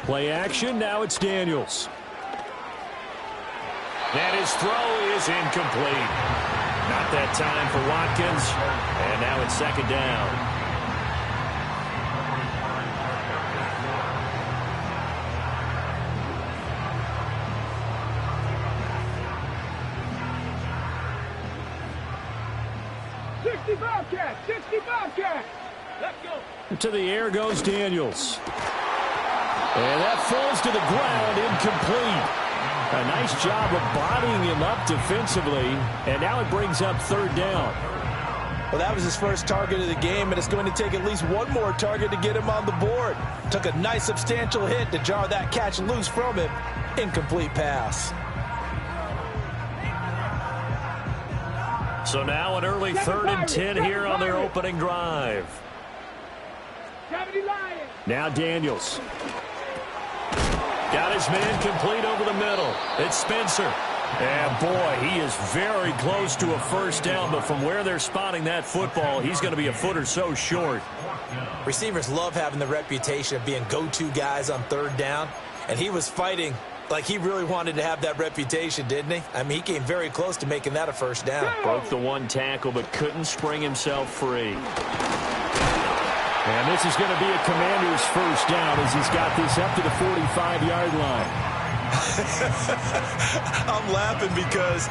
Play action. Now it's Daniels. And his throw is incomplete. Not that time for Watkins. And now it's second down. Let's go. To the air goes Daniels. And that falls to the ground, incomplete. A nice job of bodying him up defensively. And now it brings up third down. Well, that was his first target of the game, and it's going to take at least one more target to get him on the board. Took a nice substantial hit to jar that catch loose from him. Incomplete pass. So now an early 3rd and 10 here on their opening drive. Now Daniels. Got his man complete over the middle. It's Spencer. And boy, he is very close to a first down, but from where they're spotting that football, he's going to be a foot or so short. Receivers love having the reputation of being go-to guys on third down, and he was fighting like he really wanted to have that reputation, didn't he? I mean, he came very close to making that a first down. Broke the one tackle, but couldn't spring himself free. And this is going to be a Commander's first down as he's got this up to the 45-yard line. I'm laughing because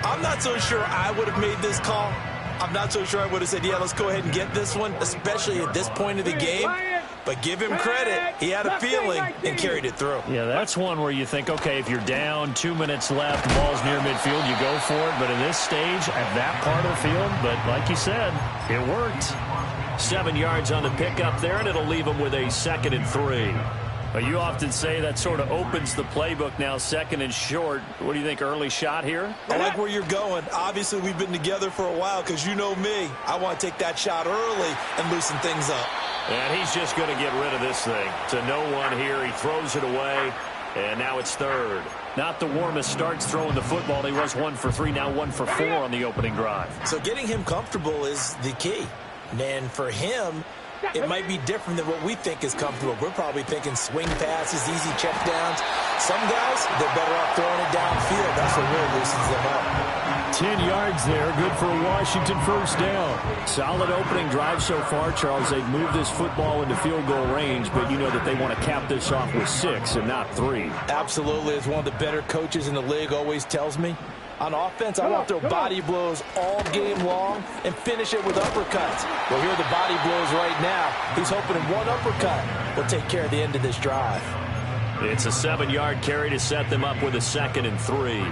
I'm not so sure I would have made this call. I'm not so sure I would have said, yeah, let's go ahead and get this one, especially at this point of the game. But give him credit. He had a feeling and carried it through. Yeah, that's one where you think, okay, if you're down, 2 minutes left, the ball's near midfield, you go for it. But in this stage, at that part of the field, but like you said, it worked. 7 yards on the pickup there, and it'll leave him with a 2nd and 3. But you often say that sort of opens the playbook now, 2nd and short. What do you think, early shot here? I like where you're going. Obviously, we've been together for a while because you know me. I want to take that shot early and loosen things up. And he's just going to get rid of this thing. To no one here. He throws it away, and now it's 3rd. Not the warmest starts throwing the football. He was 1 for 3, now 1 for 4 on the opening drive. So getting him comfortable is the key. And for him, it might be different than what we think is comfortable. We're probably thinking swing passes, easy checkdowns. Some guys, they're better off throwing it downfield. That's what really loosens them up. 10 yards there, good for a Washington first down. Solid opening drive so far, Charles. They've moved this football into field goal range, but you know that they want to cap this off with 6 and not 3. Absolutely. As one of the better coaches in the league always tells me, on offense, I want to throw body blows all game long and finish it with uppercuts. Well, here are the body blows right now. He's hoping in one uppercut will take care of the end of this drive. It's a 7-yard carry to set them up with a 2nd and 3.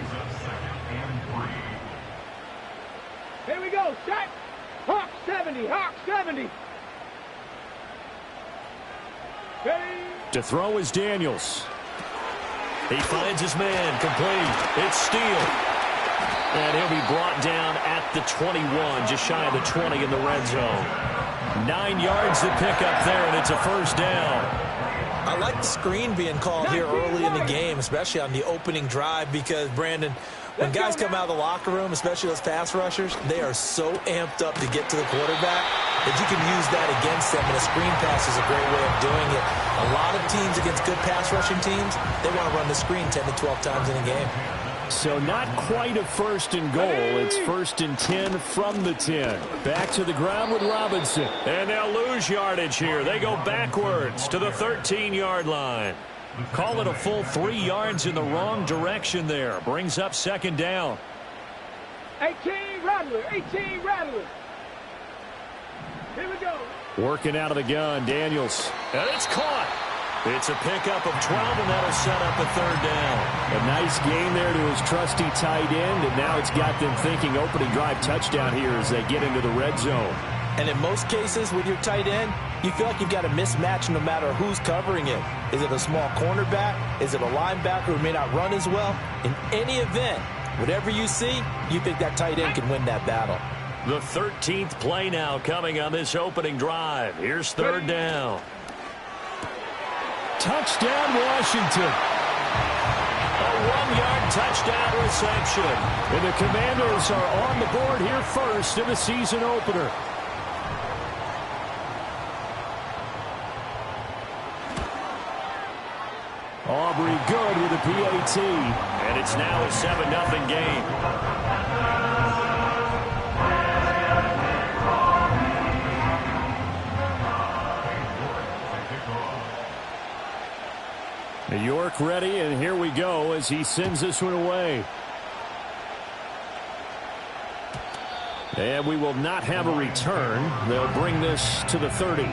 Here we go. Set. Hawk 70. Hawk 70. Ready. To throw is Daniels. He finds his man complete. It's Steele. And he'll be brought down at the 21, just shy of the 20 in the red zone. 9 yards to pick up there, and it's a first down. I like the screen being called here early in the game, especially on the opening drive, because, Brandon, when guys come out of the locker room, especially those pass rushers, they are so amped up to get to the quarterback that you can use that against them, and a screen pass is a great way of doing it. A lot of teams against good pass rushing teams, they want to run the screen 10 to 12 times in a game. So not quite a 1st and goal. It's 1st and 10 from the 10. Back to the ground with Robinson. And they'll lose yardage here. They go backwards to the 13-yard line. Call it a full 3 yards in the wrong direction there. Brings up 2nd down. 18 Rattler. 18 Rattler. Here we go. Working out of the gun, Daniels. And it's caught. It's a pickup of 12, and that'll set up a 3rd down. A nice gain there to his trusty tight end, and now it's got them thinking opening drive touchdown here as they get into the red zone. And in most cases with your tight end, you feel like you've got a mismatch no matter who's covering it. Is it a small cornerback? Is it a linebacker who may not run as well? In any event, whatever you see, you think that tight end can win that battle. The 13th play now coming on this opening drive. Here's 3rd down. Touchdown, Washington. A 1-yard touchdown reception. And the Commanders are on the board here first in the season opener. Aubrey good with a PAT. And it's now a 7-0 game. New York ready, and here we go as he sends this one away. And we will not have a return. They'll bring this to the 30.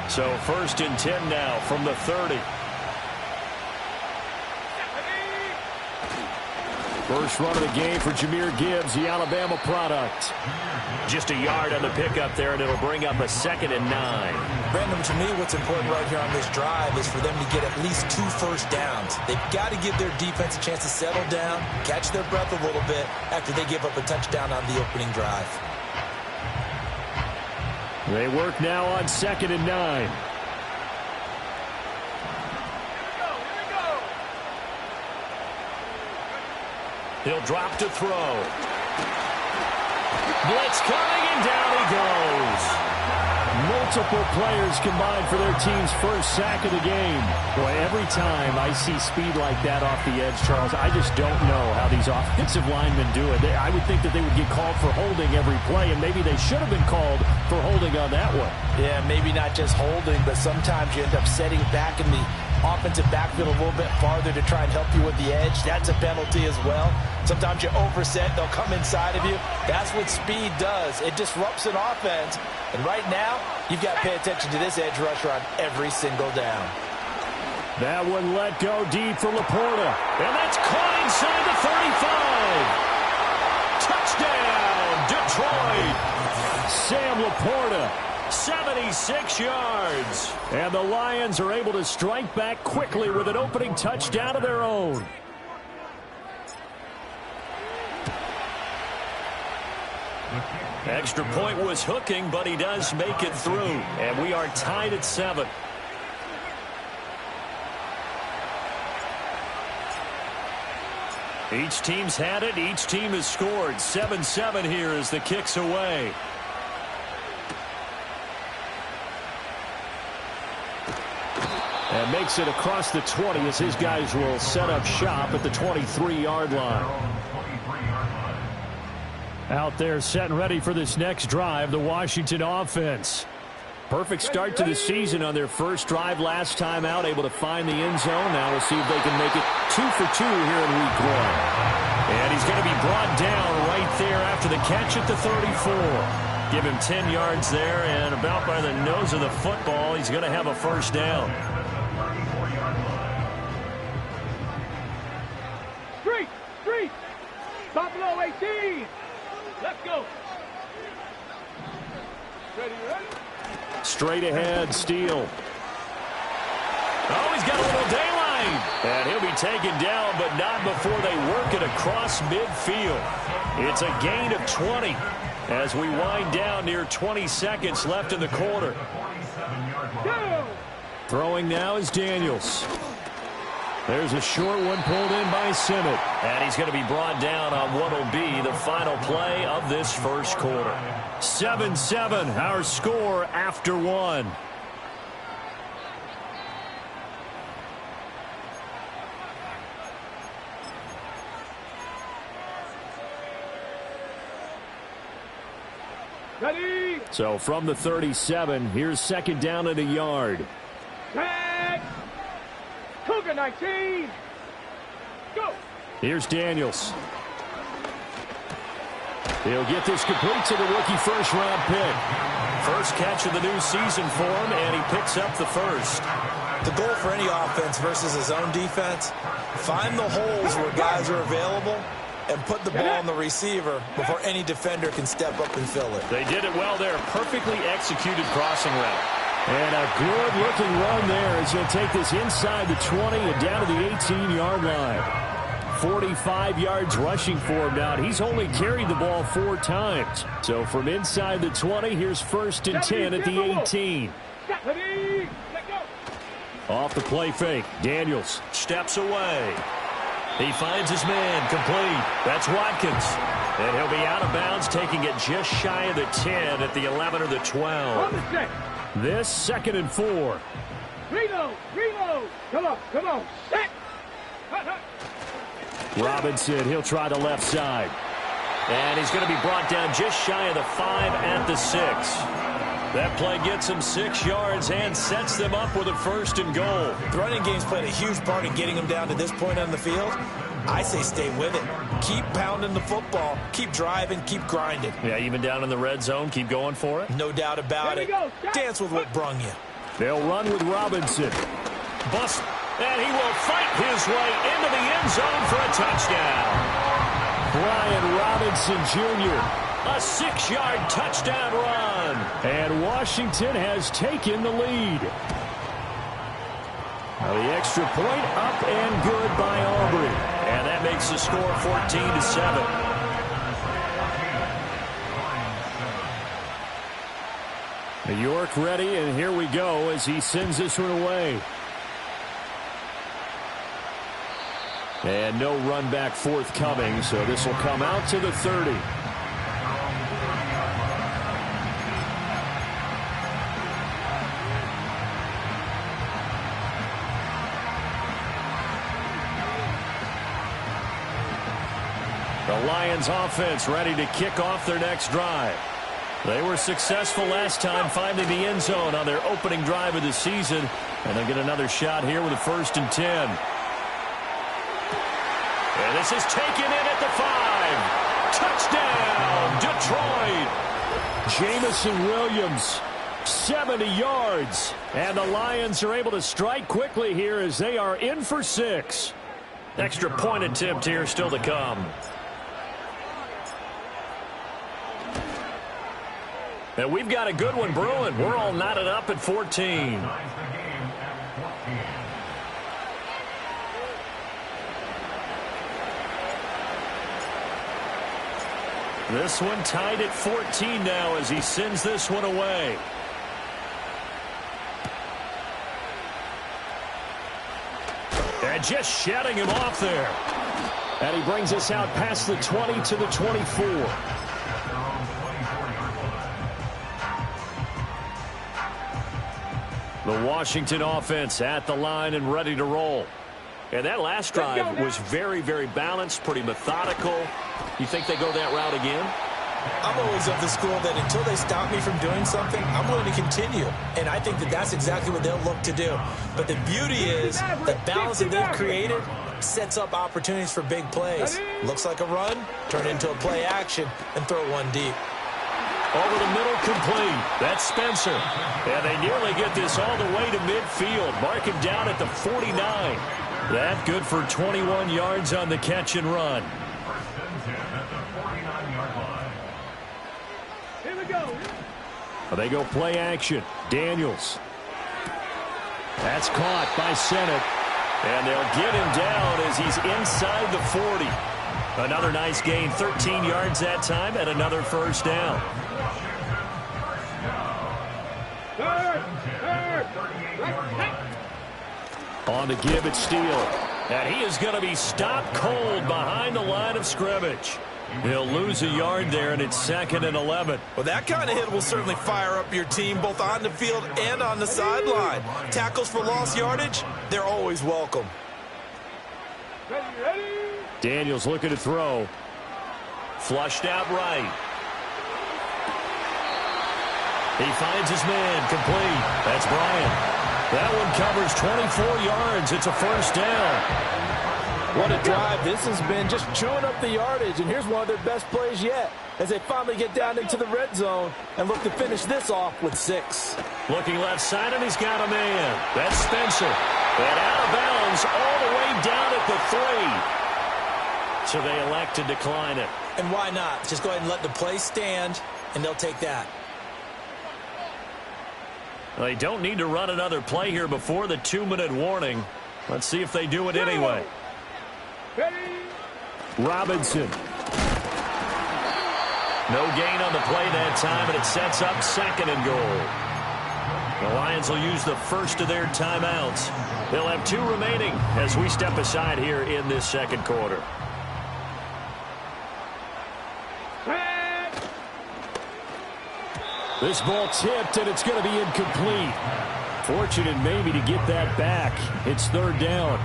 So 1st and 10 now from the 30. First run of the game for Jahmyr Gibbs, the Alabama product. Just a yard on the pickup there, and it'll bring up a 2nd and 9. Brandon, to me, what's important right here on this drive is for them to get at least 2 first downs. They've got to give their defense a chance to settle down, catch their breath a little bit after they give up a touchdown on the opening drive. They work now on 2nd and 9. He'll drop to throw. Blitz coming, and down he goes. Multiple players combined for their team's first sack of the game. Boy, every time I see speed like that off the edge, Charles, I just don't know how these offensive linemen do it. I would think that they would get called for holding every play, and maybe they should have been called for holding on that one. Yeah, maybe not just holding, but sometimes you end up setting back in the offensive backfield a little bit farther to try and help you with the edge. That's a penalty as well. Sometimes you overset, they'll come inside of you. That's what speed does. It disrupts an offense. And right now, you've got to pay attention to this edge rusher on every single down. That one let go deep for Laporta. And that's caught inside the 35. Touchdown, Detroit. Sam Laporta. 76 yards. And the Lions are able to strike back quickly with an opening touchdown of their own. Extra point was hooking, but he does make it through. And we are tied at 7. Each team's had it. Each team has scored. 7-7 here as the kick's away. And makes it across the 20 as his guys will set up shop at the 23-yard line. Out there set and ready for this next drive, the Washington offense. Perfect start to the season on their first drive last time out, able to find the end zone. Now we'll see if they can make it 2 for 2 here in week 1. And he's going to be brought down right there after the catch at the 34. Give him 10 yards there, and about by the nose of the football, he's going to have a first down. Street! Buffalo 18! Let's go! Ready? Straight ahead, Steele. Oh, he's got a little daylight. And he'll be taken down, but not before they work it across midfield. It's a gain of 20 as we wind down near 20 seconds left in the quarter. Throwing now is Daniels. There's a short one pulled in by Simmett. And he's going to be brought down on what will be the final play of this first quarter. 7-7, our score after 1. Ready? So from the 37, here's second down at a yard. Tag! Cougar 19! Go! Here's Daniels. He'll get this complete to the rookie first-round pick. First catch of the new season for him, and he picks up the first. The goal for any offense versus his own defense, find the holes where guys are available and put the ball on the receiver before any defender can step up and fill it. They did it well there. Perfectly executed crossing route. And a good-looking run there as he'll take this inside the 20 and down to the 18-yard line. 45 yards rushing for him now. He's only carried the ball 4 times. So from inside the 20, here's 1st and 10 at the 18. Off the play fake, Daniels. Steps away. He finds his man, complete. That's Watkins. And he'll be out of bounds, taking it just shy of the 10 at the 11 or the 12. This 2nd and 4. Reload. Come on. Set. Robinson, he'll try the left side. And he's going to be brought down just shy of the 5 at the 6. That play gets him 6 yards and sets them up with a 1st and goal. The running game's played a huge part in getting them down to this point on the field. I say stay with it. Keep pounding the football. Keep driving. Keep grinding. Yeah, even down in the red zone, keep going for it. No doubt about it. Dance with what brung you. They'll run with Robinson. Bust. And he will fight his way into the end zone for a touchdown. Brian Robinson Jr. A 6-yard touchdown run. And Washington has taken the lead. Now the extra point up and good by Aubrey. And that makes the score 14-7. New York ready, and here we go as he sends this one away. And no run back forthcoming, so this will come out to the 30. The Lions offense ready to kick off their next drive. They were successful last time finding the end zone on their opening drive of the season, and they'll get another shot here with a 1st and 10. And this is taken in at the 5. Touchdown, Detroit! Jamison Williams, 70 yards. And the Lions are able to strike quickly here as they are in for 6. Extra point attempt here still to come. And we've got a good one brewing. We're all knotted up at 14. This one tied at 14 now as he sends this one away. And just shutting him off there. And he brings us out past the 20 to the 24. The Washington offense at the line and ready to roll. And that last drive was very, very balanced, pretty methodical. You think they go that route again? I'm always of the school that until they stop me from doing something, I'm willing to continue. And I think that that's exactly what they'll look to do. But the beauty is the balance that they've created sets up opportunities for big plays. Looks like a run, turn into a play action, and throw one deep. Over the middle, complete. That's Spencer. And they nearly get this all the way to midfield. Mark him down at the 49. That good for 21 yards on the catch and run. Here we go. They go play action. Daniels. That's caught by Sennett. And they'll get him down as he's inside the 40. Another nice gain, 13 yards that time, and another 1st down. On to give it Steele. And he is going to be stopped cold behind the line of scrimmage. He'll lose a yard there, and it's 2nd and 11. Well, that kind of hit will certainly fire up your team both on the field and on the sideline. Tackles for lost yardage, they're always welcome. Ready. Daniels looking to throw. Flushed out right. He finds his man, complete. That's Bryant. That one covers 24 yards. It's a 1st down. What a drive this has been, just chewing up the yardage, and here's one of their best plays yet as they finally get down into the red zone and look to finish this off with 6. Looking left side, and he's got a man. That's Spencer. And out of bounds all the way down at the 3. So they elect to decline it. And why not? Just go ahead and let the play stand, and they'll take that. They don't need to run another play here before the 2-minute warning. Let's see if they do it anyway. Robinson. No gain on the play that time, and it sets up 2nd and goal. The Lions will use the first of their timeouts. They'll have 2 remaining as we step aside here in this second quarter. This ball tipped, and it's going to be incomplete. Fortunate maybe to get that back. It's 3rd down.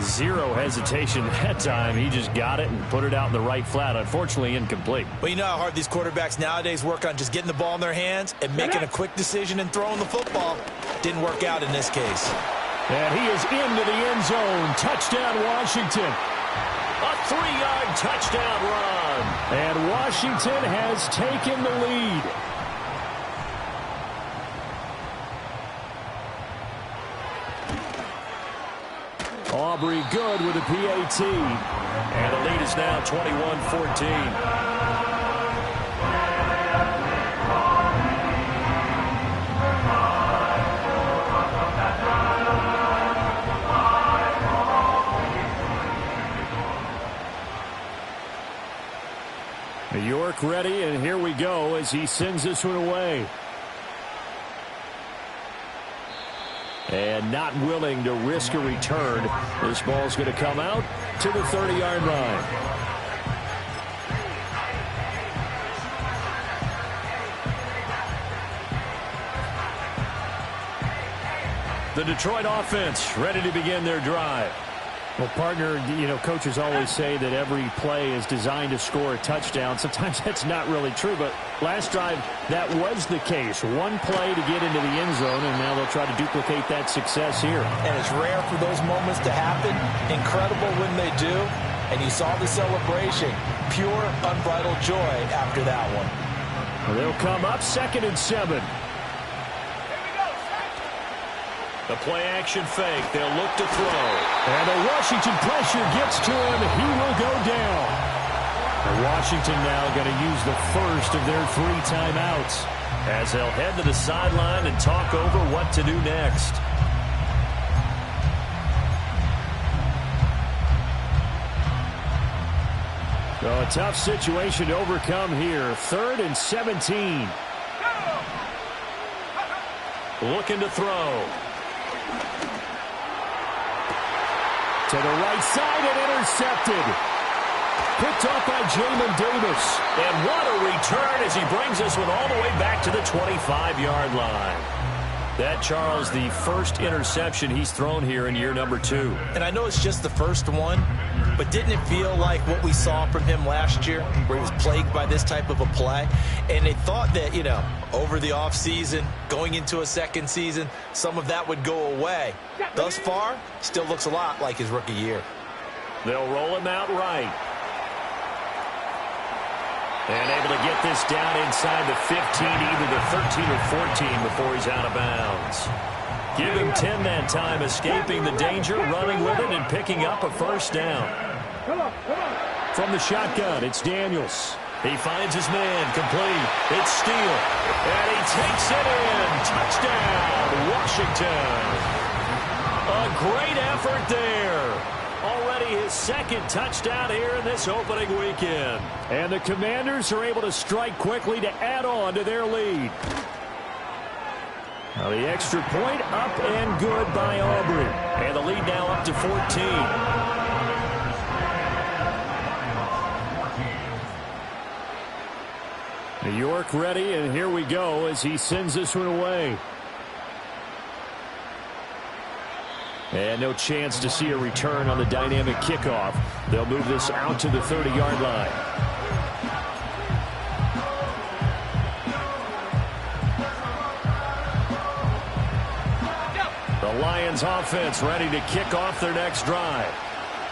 Zero hesitation that time. He just got it and put it out in the right flat. Unfortunately, incomplete. Well, you know how hard these quarterbacks nowadays work on just getting the ball in their hands and making a quick decision and throwing the football. Didn't work out in this case. And he is into the end zone. Touchdown, Washington. A 3-yard touchdown run. And Washington has taken the lead. Aubrey good with a PAT. And the lead is now 21-14. New York ready, and here we go as he sends this one away. And not willing to risk a return. This ball's going to come out to the 30-yard line. The Detroit offense ready to begin their drive. Well, partner, you know, coaches always say that every play is designed to score a touchdown. Sometimes that's not really true, but last drive, that was the case. One play to get into the end zone, and now they'll try to duplicate that success here. And it's rare for those moments to happen. Incredible when they do. And you saw the celebration. Pure, unbridled joy after that one. Well, they'll come up 2nd and 7. The play-action fake. They'll look to throw. And the Washington pressure gets to him. He will go down. And Washington now going to use the first of their 3 timeouts as they'll head to the sideline and talk over what to do next. So a tough situation to overcome here. 3rd and 17. Looking to throw. To the right side and intercepted. Picked off by Jamin Davis. And what a return as he brings this one all the way back to the 25-yard line. That, Charles, the first interception he's thrown here in year number 2. And I know it's just the first one, but didn't it feel like what we saw from him last year, where he was plagued by this type of a play? And they thought that, you know, over the offseason, going into a second season, some of that would go away. Thus far, still looks a lot like his rookie year. They'll roll him out right. And able to get this down inside the 15, either the 13 or 14 before he's out of bounds. Give him 10 that time, escaping the danger, running with it, and picking up a first down. From the shotgun, it's Daniels. He finds his man, complete. It's Steele. And he takes it in. Touchdown, Washington. A great effort there. Already his 2nd touchdown here in this opening weekend. And the Commanders are able to strike quickly to add on to their lead. Now the extra point up and good by Aubrey. And the lead now up to 14. New York ready, and here we go as he sends this one away. And no chance to see a return on the dynamic kickoff. They'll move this out to the 30-yard line. The Lions offense ready to kick off their next drive.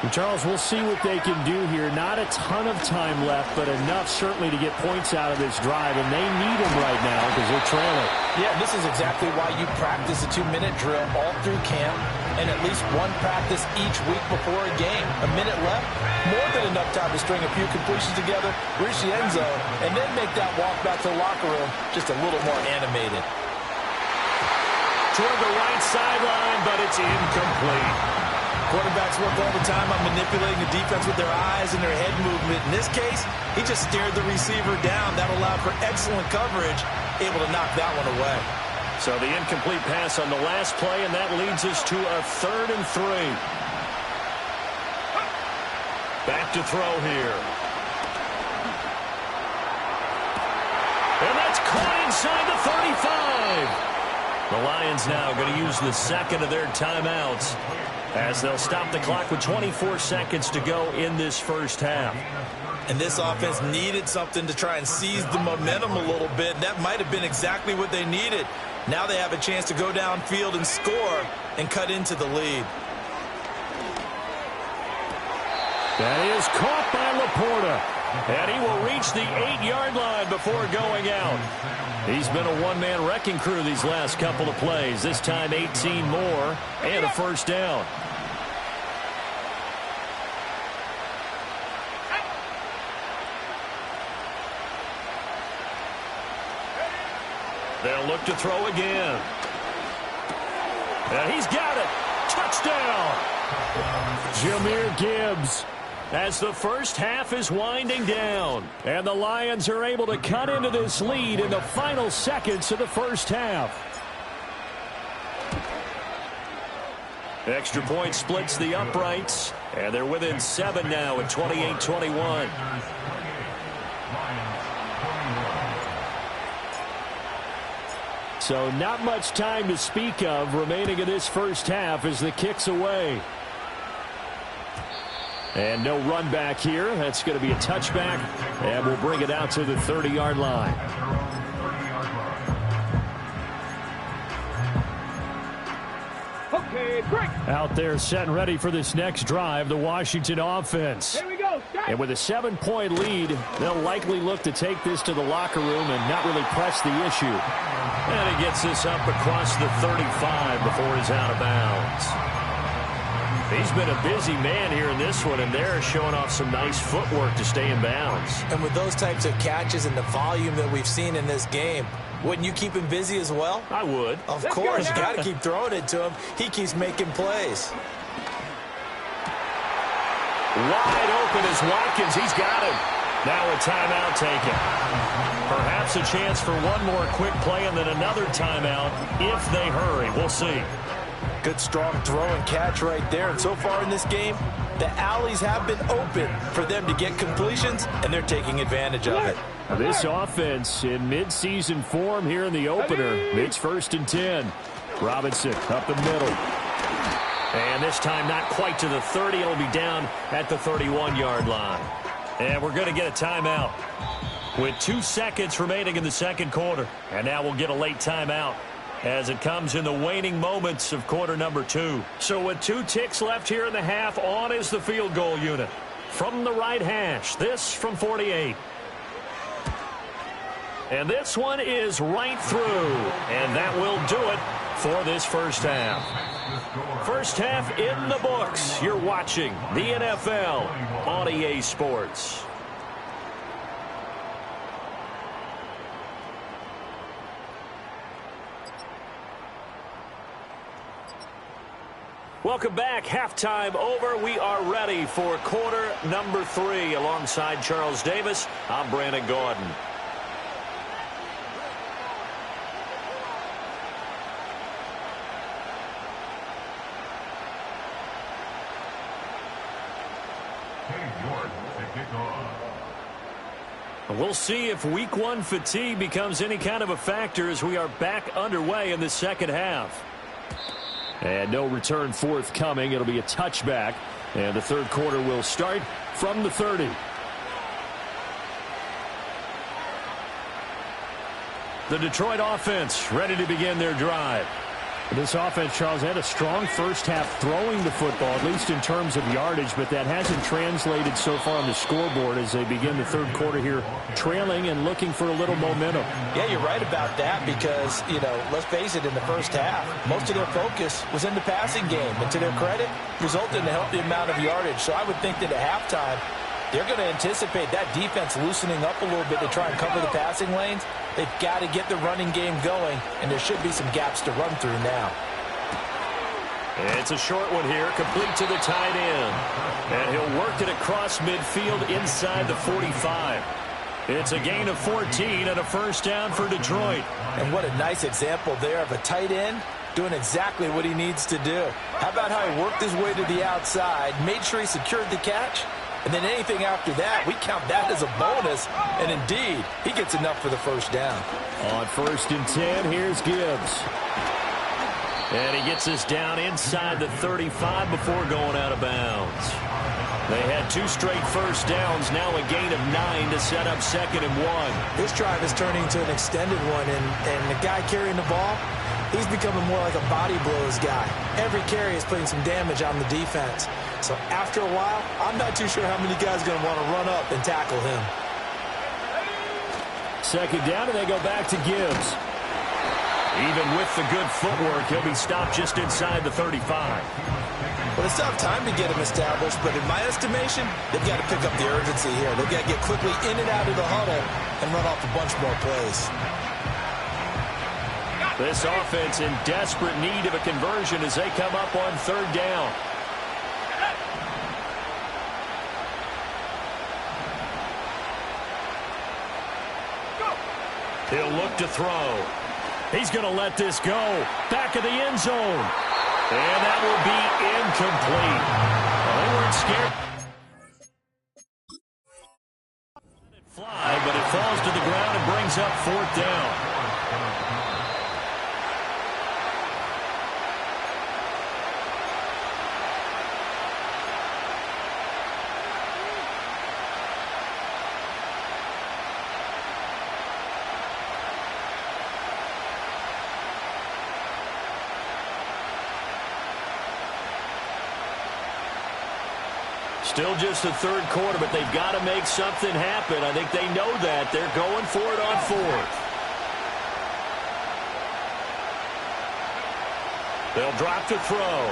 And Charles, we'll see what they can do here. Not a ton of time left, but enough certainly to get points out of this drive, and they need them right now because they're trailing. Yeah, this is exactly why you practice a 2-minute drill all through camp and at least one practice each week before a game. A minute left, more than enough time to string a few completions together, reach the end zone, and then make that walk back to the locker room just a little more animated. Toward the right sideline, but it's incomplete. Quarterbacks work all the time on manipulating the defense with their eyes and their head movement. In this case, he just stared the receiver down. That allowed for excellent coverage, able to knock that one away. So the incomplete pass on the last play, and that leads us to a 3rd and 3. Back to throw here. And that's caught inside the 35. The Lions now going to use the second of their timeouts as they'll stop the clock with 24 seconds to go in this first half. And this offense needed something to try and seize the momentum a little bit. That might have been exactly what they needed. Now they have a chance to go downfield and score and cut into the lead. That is caught by Laporta. And he will reach the 8-yard line before going out. He's been a one-man wrecking crew these last couple of plays. This time 18 more and a first down. They'll look to throw again. And he's got it. Touchdown. Jahmyr Gibbs. As the first half is winding down. And the Lions are able to cut into this lead in the final seconds of the first half. Extra point splits the uprights. And they're within 7 now at 28-21. So not much time to speak of remaining in this first half as the kick's away. And no run back here. That's going to be a touchback. And we'll bring it out to the 30-yard line. Okay, break. Out there set and ready for this next drive, the Washington offense. Here we go. Start. And with a 7-point lead, they'll likely look to take this to the locker room and not really press the issue. And he gets this up across the 35 before he's out of bounds. He's been a busy man here in this one, and they're showing off some nice footwork to stay in bounds. And with those types of catches and the volume that we've seen in this game, wouldn't you keep him busy as well? I would. Of course, you got to keep throwing it to him. He keeps making plays. Wide open is Watkins. He's got him. Now a timeout taken. Perhaps a chance for one more quick play and then another timeout if they hurry. We'll see. Good, strong throw and catch right there. And so far in this game, the alleys have been open for them to get completions, and they're taking advantage of it. This offense in midseason form here in the opener. It's 1st and 10. Robinson up the middle. And this time not quite to the 30. It'll be down at the 31-yard line. And we're going to get a timeout with 2 seconds remaining in the second quarter. And now we'll get a late timeout as it comes in the waning moments of quarter number 2. So with 2 ticks left here in the half, on is the field goal unit. From the right hash, this from 48. And this one is right through. And that will do it for this first half. First half in the books. You're watching the NFL on EA Sports. Welcome back. Halftime over. We are ready for quarter number 3. Alongside Charles Davis, I'm Brandon Gaudin. We'll see if week 1 fatigue becomes any kind of a factor as we are back underway in the second half. And no return forthcoming. It'll be a touchback. And the third quarter will start from the 30. The Detroit offense ready to begin their drive. This offense, Charles, had a strong first half throwing the football, at least in terms of yardage, but that hasn't translated so far on the scoreboard as they begin the third quarter here, trailing and looking for a little momentum. Yeah, you're right about that because, let's face it, in the first half, most of their focus was in the passing game. And to their credit, resulted in a healthy amount of yardage. So I would think that at halftime, they're going to anticipate that defense loosening up a little bit to try and cover the passing lanes. They've got to get the running game going, and there should be some gaps to run through now. It's a short one here, complete to the tight end. And he'll work it across midfield inside the 45. It's a gain of 14 and a first down for Detroit. And what a nice example there of a tight end doing exactly what he needs to do. How about how he worked his way to the outside, made sure he secured the catch, and then anything after that, we count that as a bonus. And indeed, he gets enough for the first down. On 1st and 10, here's Gibbs. And he gets us down inside the 35 before going out of bounds. They had 2 straight first downs, now a gain of 9 to set up 2nd and 1. This drive is turning into an extended one, and the guy carrying the ball, he's becoming more like a body blows guy. Every carry is putting some damage on the defense. So after a while, I'm not too sure how many guys are going to want to run up and tackle him. 2nd down, and they go back to Gibbs. Even with the good footwork, he'll be stopped just inside the 35. Well, they still have time to get him established, but in my estimation, they've got to pick up the urgency here. They've got to get quickly in and out of the huddle and run off a bunch more plays. This offense in desperate need of a conversion as they come up on 3rd down. He'll look to throw. He's going to let this go. Back of the end zone. And that will be incomplete. Well, they weren't scared. Fly, but it falls to the ground and brings up 4th down. Still just the 3rd quarter, but they've got to make something happen. I think they know that. They're going for it on 4th. They'll drop to throw.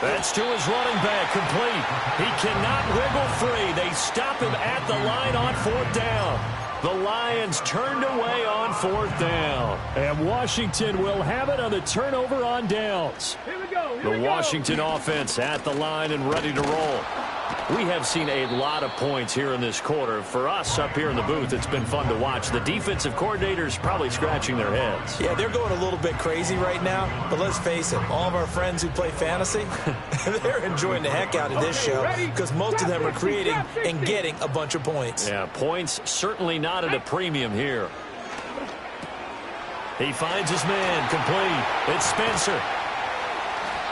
That's to his running back, complete. He cannot wiggle free. They stop him at the line on 4th down. The Lions turned away on 4th down. And Washington will have it on the turnover on downs. Here we go. The Washington offense at the line and ready to roll. We have seen a lot of points here in this quarter. For us up here in the booth, it's been fun to watch. The defensive coordinators probably scratching their heads. Yeah, they're going a little bit crazy right now, but let's face it, all of our friends who play fantasy, they're enjoying the heck out of this show because most of them are creating and getting a bunch of points. Yeah, points certainly not at a premium here. He finds his man, complete. It's Spencer.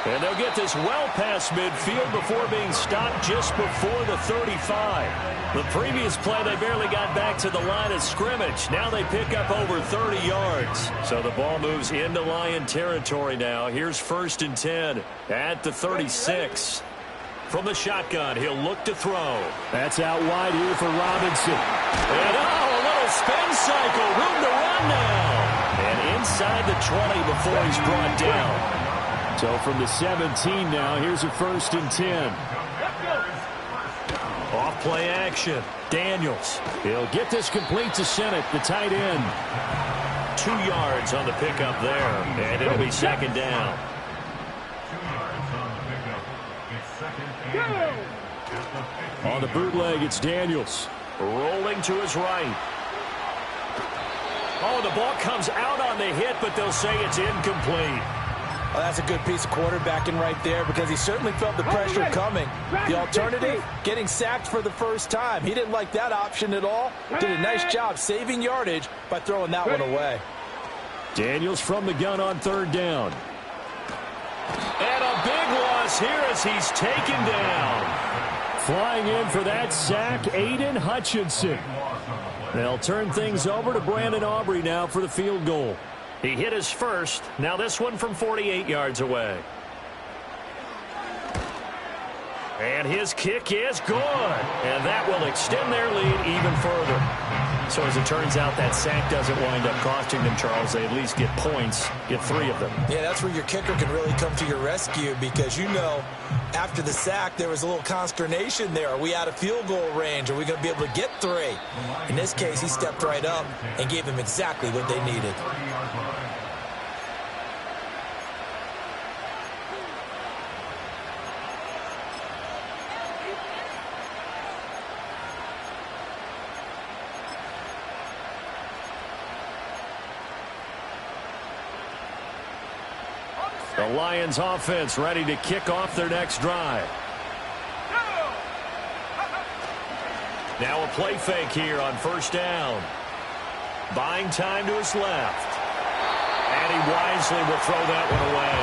And they'll get this well past midfield before being stopped just before the 35. The previous play, they barely got back to the line of scrimmage. Now they pick up over 30 yards. So the ball moves into Lion territory now. Here's 1st and 10 at the 36. From the shotgun, he'll look to throw. That's out wide here for Robinson. And a little spin cycle. Room to run now. And inside the 20 before he's brought down. So from the 17 now, here's a 1st and 10. Off play action. Daniels. He'll get this complete to Sennett, the tight end. 2 yards on the pickup there. And it'll be 2nd down. On the bootleg, it's Daniels. Rolling to his right. Oh, the ball comes out on the hit, but they'll say it's incomplete. Well, that's a good piece of quarterbacking right there because he certainly felt the pressure coming. The alternative, getting sacked for the first time. He didn't like that option at all. Did a nice job saving yardage by throwing that one away. Daniels from the gun on 3rd down. And a big loss here as he's taken down. Flying in for that sack, Aiden Hutchinson. They'll turn things over to Brandon Aubrey now for the field goal. He hit his first. Now this one from 48 yards away. And his kick is good. And that will extend their lead even further. So as it turns out, that sack doesn't wind up costing them, Charles. They at least get points, get 3 of them. Yeah, that's where your kicker can really come to your rescue because, you know, after the sack, there was a little consternation there. Are we out of field goal range? Are we going to be able to get 3? In this case, he stepped right up and gave them exactly what they needed. The Lions offense ready to kick off their next drive. Now a play fake here on first down. Buying time to his left. And he wisely will throw that one away.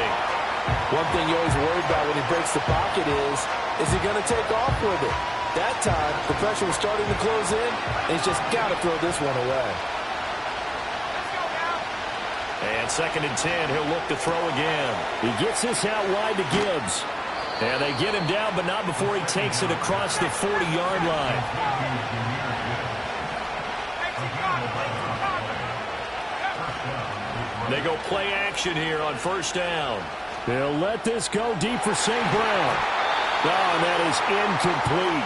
One thing you always worry about when he breaks the pocket is he going to take off with it? That time, the pressure was starting to close in, and he's just got to throw this one away. And 2nd and 10, he'll look to throw again. He gets this out wide to Gibbs. And they get him down, but not before he takes it across the 40-yard line. They go play action here on first down. They'll let this go deep for St. Brown. Oh, and that is incomplete.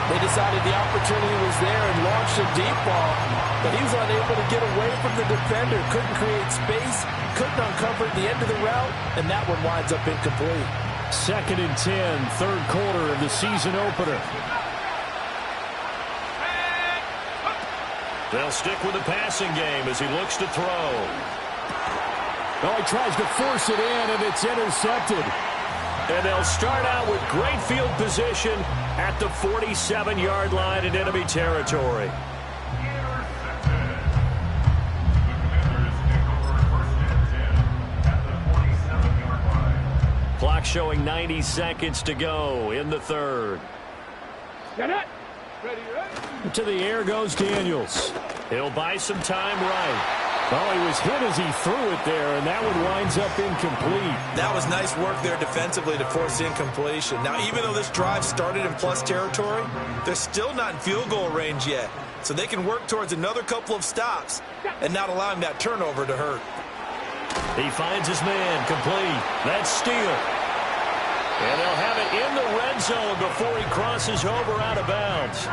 They decided the opportunity was there and launched a deep ball, but he was unable to get away from the defender, couldn't create space, couldn't uncover the end of the route, and that one winds up incomplete. 2nd and 10, third quarter of the season opener. They'll stick with the passing game as he looks to throw. Oh, he tries to force it in, and it's intercepted. And they'll start out with great field position at the 47-yard line in enemy territory. Clock showing 90 seconds to go in the third. Get it. Ready, ready. To the air goes Daniels. He'll buy some time right. Oh, he was hit as he threw it there, and that one winds up incomplete. That was nice work there defensively to force incompletion. Now, even though this drive started in plus territory, they're still not in field goal range yet. So they can work towards another couple of stops and not allowing that turnover to hurt. He finds his man complete. That's Steele. And they'll have it in the red zone before he crosses over out of bounds.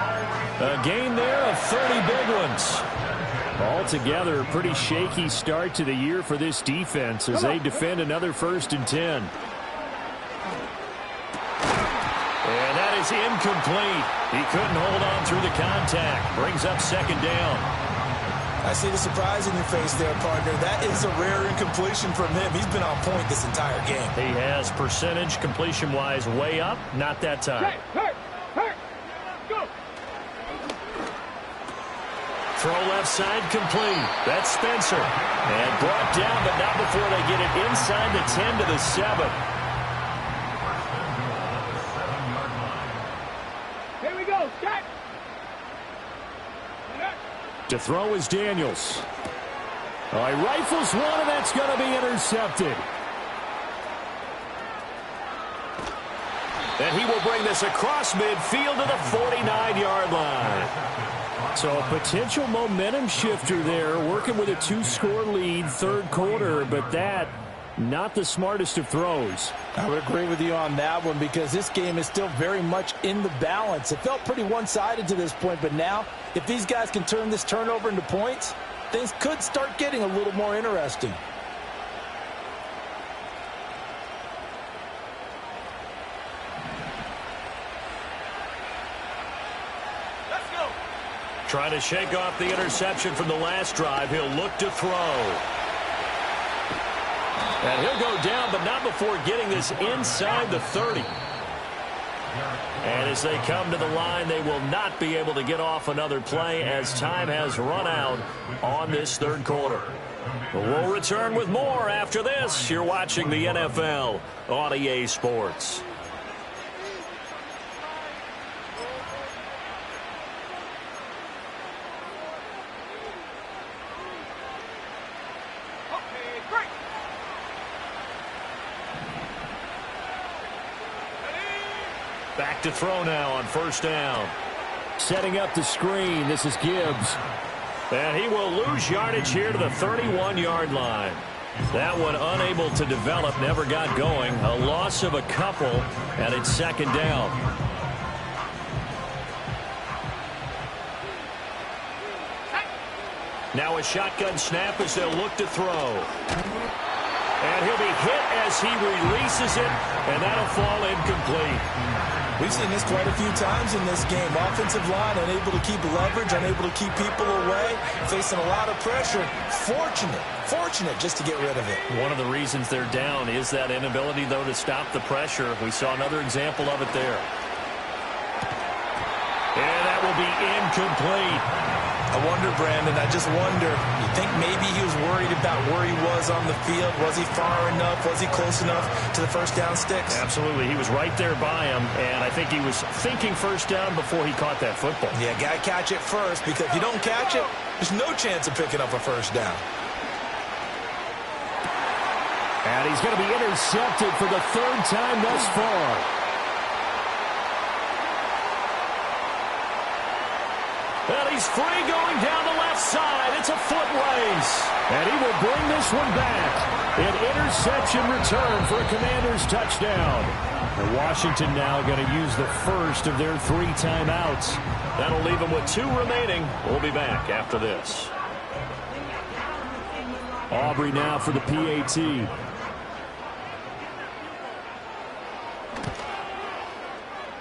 A gain there of 30 big ones. Altogether, a pretty shaky start to the year for this defense as they defend another 1st and 10. And that is incomplete. He couldn't hold on through the contact. Brings up 2nd down. I see the surprise in your face there, partner. That is a rare incompletion from him. He's been on point this entire game. He has percentage completion-wise way up. Not that time. Hurt. Go. Throw left side complete. That's Spencer. And brought down, but not before they get it inside the 10 to the 7. Here we go. Set. To throw is Daniels. Oh, he rifles one, and that's going to be intercepted. And he will bring this across midfield to the 49-yard line. So a potential momentum shifter there, working with a 2-score lead, third quarter, but that, not the smartest of throws. I would agree with you on that one because this game is still very much in the balance. It felt pretty one-sided to this point, but now, if these guys can turn this turnover into points, things could start getting a little more interesting. Trying to shake off the interception from the last drive. He'll look to throw. And he'll go down, but not before getting this inside the 30. And as they come to the line, they will not be able to get off another play as time has run out on this third quarter. We'll return with more after this. You're watching the NFL on EA Sports. Back to throw now on first down. Setting up the screen, this is Gibbs. And he will lose yardage here to the 31-yard line. That one unable to develop, never got going. A loss of a couple, and it's 2nd down. Now a shotgun snap as they'll look to throw. And he'll be hit as he releases it, and that'll fall incomplete. We've seen this quite a few times in this game. Offensive line unable to keep leverage, unable to keep people away, facing a lot of pressure. Fortunate just to get rid of it. One of the reasons they're down is that inability, though, to stop the pressure. We saw another example of it there. And that will be incomplete. I wonder, Brandon, I just wonder, you think maybe he was worried about where he was on the field? Was he far enough? Was he close enough to the first down sticks? Absolutely. He was right there by him, and I think he was thinking first down before he caught that football. Yeah, got to catch it first, because if you don't catch it, there's no chance of picking up a first down. And he's going to be intercepted for the third time thus far. And he's free going down the left side. It's a foot race. And he will bring this one back. An interception return for a Commanders touchdown. And Washington now going to use the first of their 3 timeouts. That'll leave them with 2 remaining. We'll be back after this. Aubrey now for the PAT.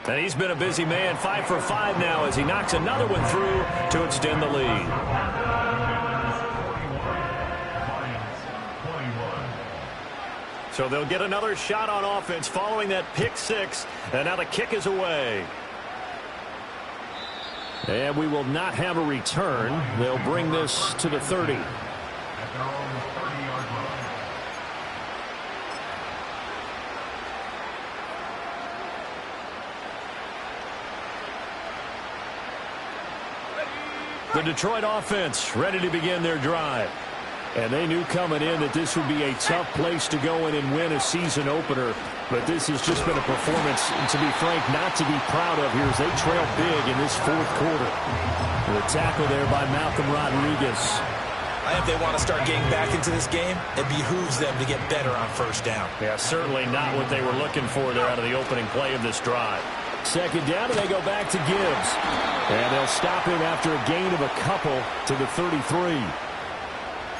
And he's been a busy man, 5 for 5 now as he knocks another one through to extend the lead. So they'll get another shot on offense following that pick 6, and now the kick is away. And we will not have a return. They'll bring this to the 30. The Detroit offense ready to begin their drive. And they knew coming in that this would be a tough place to go in and win a season opener. But this has just been a performance, to be frank, not to be proud of here as they trail big in this 4th quarter. The tackle there by Malcolm Rodriguez. I think they want to start getting back into this game. It behooves them to get better on first down. Yeah, certainly not what they were looking for there out of the opening play of this drive. Second down, and they go back to Gibbs. And they'll stop him after a gain of a couple to the 33.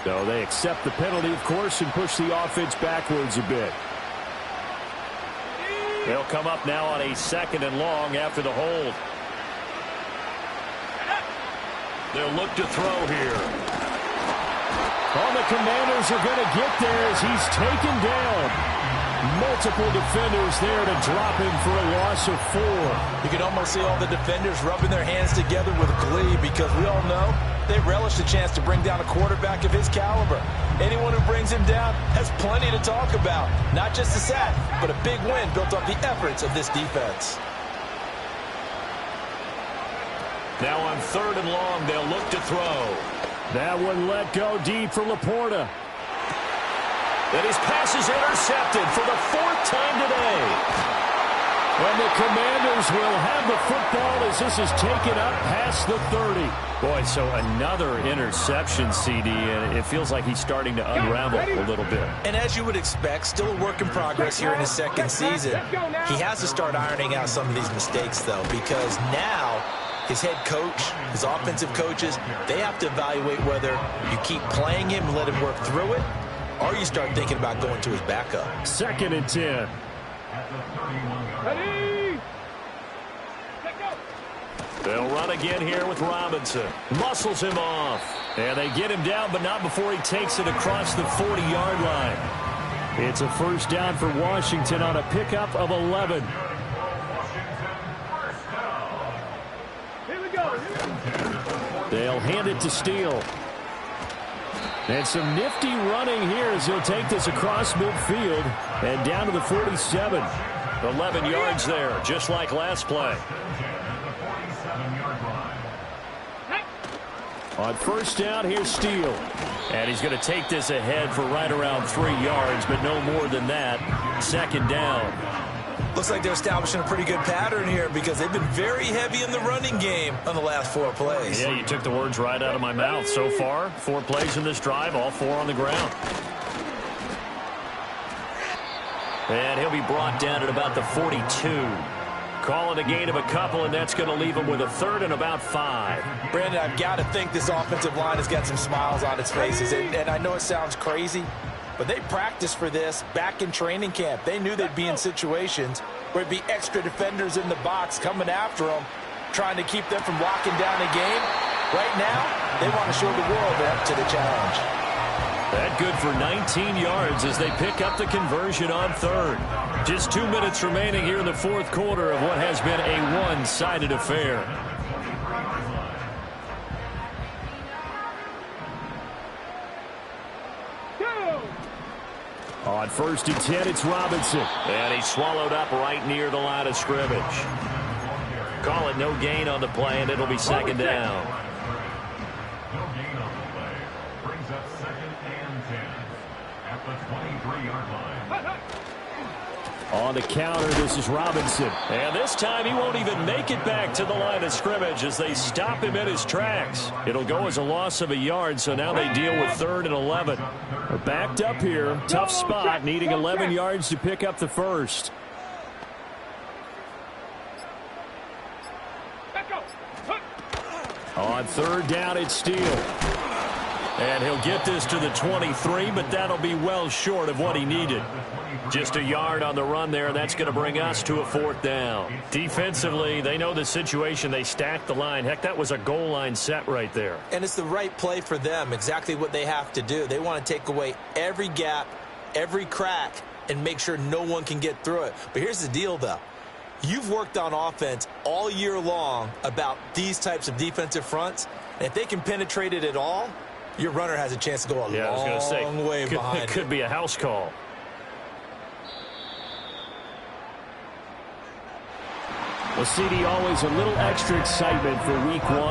So they accept the penalty, of course, and push the offense backwards a bit. They'll come up now on a 2nd and long after the hold. They'll look to throw here. All the Commanders are going to get there as he's taken down. Multiple defenders there to drop him for a loss of 4. You can almost see all the defenders rubbing their hands together with glee because we all know they relish the chance to bring down a quarterback of his caliber. Anyone who brings him down has plenty to talk about. Not just a sack, but a big win built on the efforts of this defense. Now on 3rd and long, they'll look to throw. That one let go deep for Laporta. And his pass is intercepted for the 4th time today. And the Commanders will have the football as this is taken up past the 30. Boy, so another interception, CD, and it feels like he's starting to unravel a little bit. And as you would expect, still a work in progress here in his 2nd season. He has to start ironing out some of these mistakes, though, because now his head coach, his offensive coaches, they have to evaluate whether you keep playing him and let him work through it, or you start thinking about going to his backup. 2nd and 10. Ready? They'll run again here with Robinson. Muscles him off. And they get him down, but not before he takes it across the 40-yard line. It's a first down for Washington on a pickup of 11. Here we go. They'll hand it to Steele. And some nifty running here as he'll take this across midfield and down to the 47. 11 yards there, just like last play. On first down, here's Steele. And he's going to take this ahead for right around 3 yards, but no more than that. 2nd down. Looks like they're establishing a pretty good pattern here because they've been very heavy in the running game on the last 4 plays. Yeah, you took the words right out of my mouth. So far, 4 plays in this drive, all 4 on the ground. And he'll be brought down at about the 42. Call it a gain of a couple, and that's going to leave him with a 3rd and about 5. Brandon, I've got to think this offensive line has got some smiles on its faces. And I know it sounds crazy, but But they practiced for this back in training camp. They knew they'd be in situations where there'd be extra defenders in the box coming after them, trying to keep them from locking down a game. Right now, they want to show the world they're up to the challenge. That good for 19 yards as they pick up the conversion on third. Just 2 minutes remaining here in the fourth quarter of what has been a one-sided affair. On 1st and 10, it's Robinson. And he's swallowed up right near the line of scrimmage. Call it no gain on the play, and it'll be second down. No gain on the play. Brings up 2nd and 10 at the 23-yard line. On the counter, this is Robinson. And this time he won't even make it back to the line of scrimmage as they stop him in his tracks. It'll go as a loss of a yard, so now they deal with 3rd and 11. They're backed up here. Tough spot, needing 11 yards to pick up the first. On 3rd down, it's Steele. And he'll get this to the 23, but that'll be well short of what he needed. Just a yard on the run there, and that's going to bring us to a 4th down. Defensively, they know the situation. They stacked the line. Heck, that was a goal line set right there. And it's the right play for them, exactly what they have to do. They want to take away every gap, every crack, and make sure no one can get through it. But here's the deal, though. You've worked on offense all year long about these types of defensive fronts, and if they can penetrate it at all, your runner has a chance to go a long way behind. It could be a house call. Well, CD, always a little extra excitement for week 1.